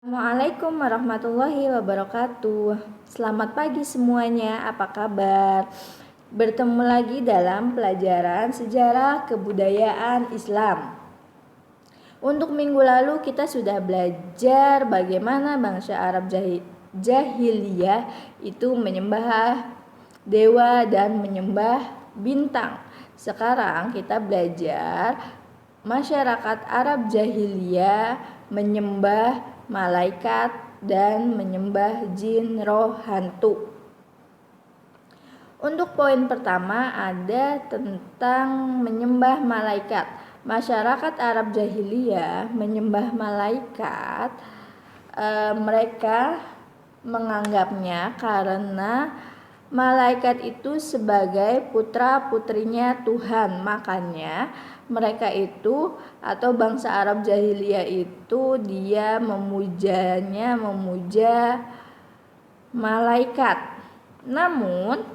Assalamualaikum warahmatullahi wabarakatuh. Selamat pagi semuanya, apa kabar? Bertemu lagi dalam pelajaran sejarah kebudayaan Islam. Untuk minggu lalu kita sudah belajar bagaimana bangsa Arab jahiliyah itu menyembah dewa dan menyembah bintang. Sekarang kita belajar masyarakat Arab jahiliyah menyembah malaikat dan menyembah jin, roh, hantu. Untuk poin pertama ada tentang menyembah malaikat. Masyarakat Arab jahiliyah menyembah malaikat. Mereka menganggapnya karena malaikat itu sebagai putra-putrinya Tuhan. Makanya mereka itu atau bangsa Arab jahiliyah itu dia memuja malaikat. Namun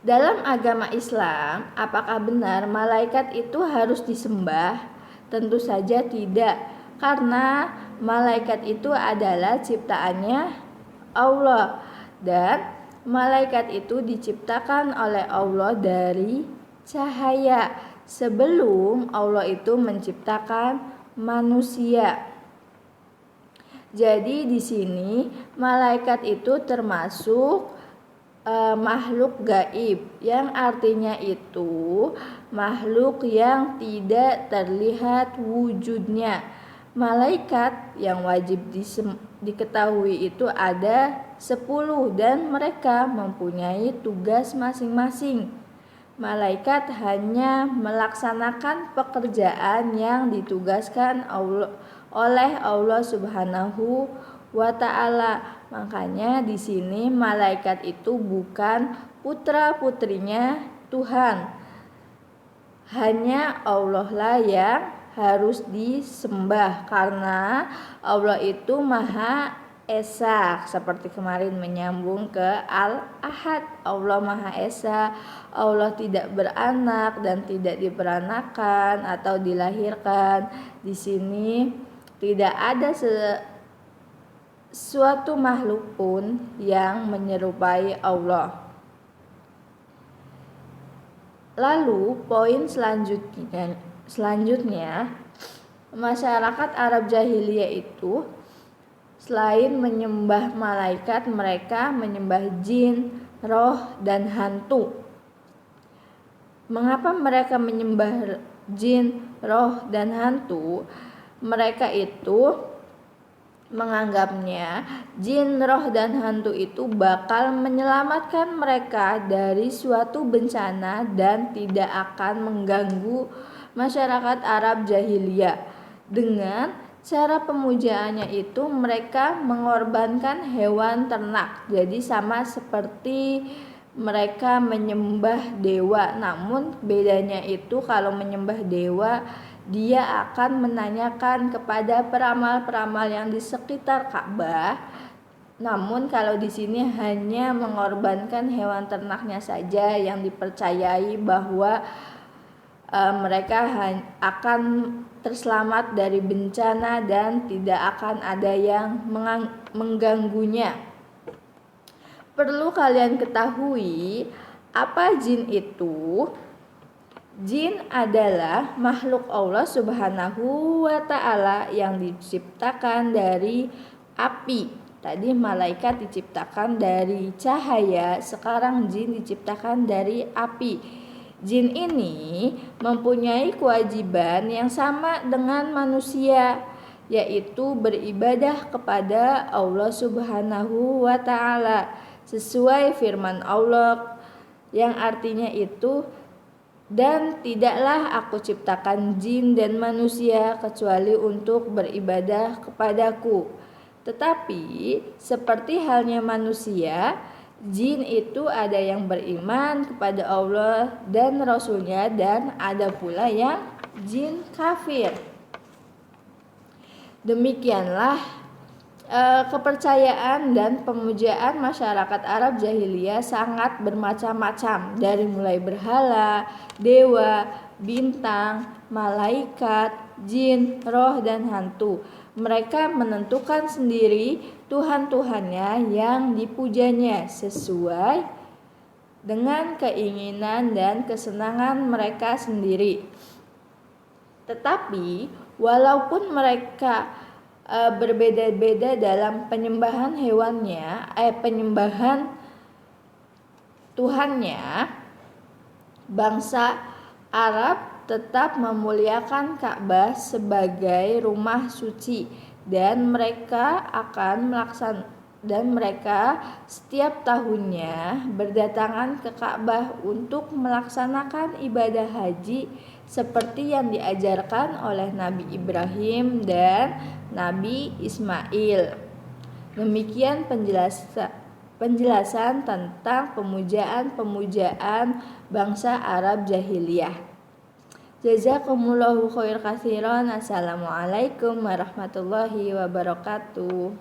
dalam agama Islam, apakah benar malaikat itu harus disembah? Tentu saja tidak, karena malaikat itu adalah ciptaannya Allah dan malaikat itu diciptakan oleh Allah dari cahaya sebelum Allah itu menciptakan manusia. Jadi di sini malaikat itu termasuk makhluk gaib, yang artinya itu makhluk yang tidak terlihat wujudnya. Malaikat yang wajib diketahui itu ada 10 dan mereka mempunyai tugas masing-masing. Malaikat hanya melaksanakan pekerjaan yang ditugaskan oleh Allah Subhanahu wa Ta'ala. Makanya di sini malaikat itu bukan putra-putrinya Tuhan. Hanya Allah lah yang harus disembah karena Allah itu Maha Esa. Seperti kemarin menyambung ke Al-Ahad, Allah Maha Esa. Allah tidak beranak dan tidak diperanakan atau dilahirkan. Di sini tidak ada suatu makhluk pun yang menyerupai Allah. Lalu poin selanjutnya masyarakat Arab jahiliyah itu selain menyembah malaikat, mereka menyembah jin, roh, dan hantu. Mengapa mereka menyembah jin, roh, dan hantu? Mereka itu menganggapnya jin, roh, dan hantu itu bakal menyelamatkan mereka dari suatu bencana dan tidak akan mengganggu masyarakat Arab jahiliyah. Dengan cara pemujaannya itu mereka mengorbankan hewan ternak. Jadi sama seperti mereka menyembah dewa. Namun bedanya itu kalau menyembah dewa dia akan menanyakan kepada peramal-peramal yang di sekitar Ka'bah. Namun kalau di sini hanya mengorbankan hewan ternaknya saja yang dipercayai bahwa mereka akan terselamat dari bencana dan tidak akan ada yang mengganggunya. Perlu kalian ketahui, apa jin itu? Jin adalah makhluk Allah Subhanahu wa Ta'ala yang diciptakan dari api. Tadi malaikat diciptakan dari cahaya, sekarang jin diciptakan dari api. Jin ini mempunyai kewajiban yang sama dengan manusia, yaitu beribadah kepada Allah Subhanahu wa Ta'ala sesuai firman Allah yang artinya itu, dan tidaklah aku ciptakan jin dan manusia kecuali untuk beribadah kepadaku. Tetapi seperti halnya manusia, jin itu ada yang beriman kepada Allah dan Rasulnya dan ada pula yang jin kafir. Demikianlah kepercayaan dan pemujaan masyarakat Arab jahiliyah sangat bermacam-macam, dari mulai berhala, dewa, bintang, malaikat, jin, roh, dan hantu. Mereka menentukan sendiri Tuhan-Tuhannya yang dipujanya sesuai dengan keinginan dan kesenangan mereka sendiri. Tetapi walaupun mereka berbeda-beda dalam penyembahan penyembahan Tuhannya, bangsa Arab tetap memuliakan Ka'bah sebagai rumah suci dan mereka setiap tahunnya berdatangan ke Ka'bah untuk melaksanakan ibadah haji seperti yang diajarkan oleh Nabi Ibrahim dan Nabi Ismail. Demikian penjelasan tentang pemujaan bangsa Arab jahiliyah. Jazakumullahu khair katsiran. Assalamualaikum warahmatullahi wabarakatuh.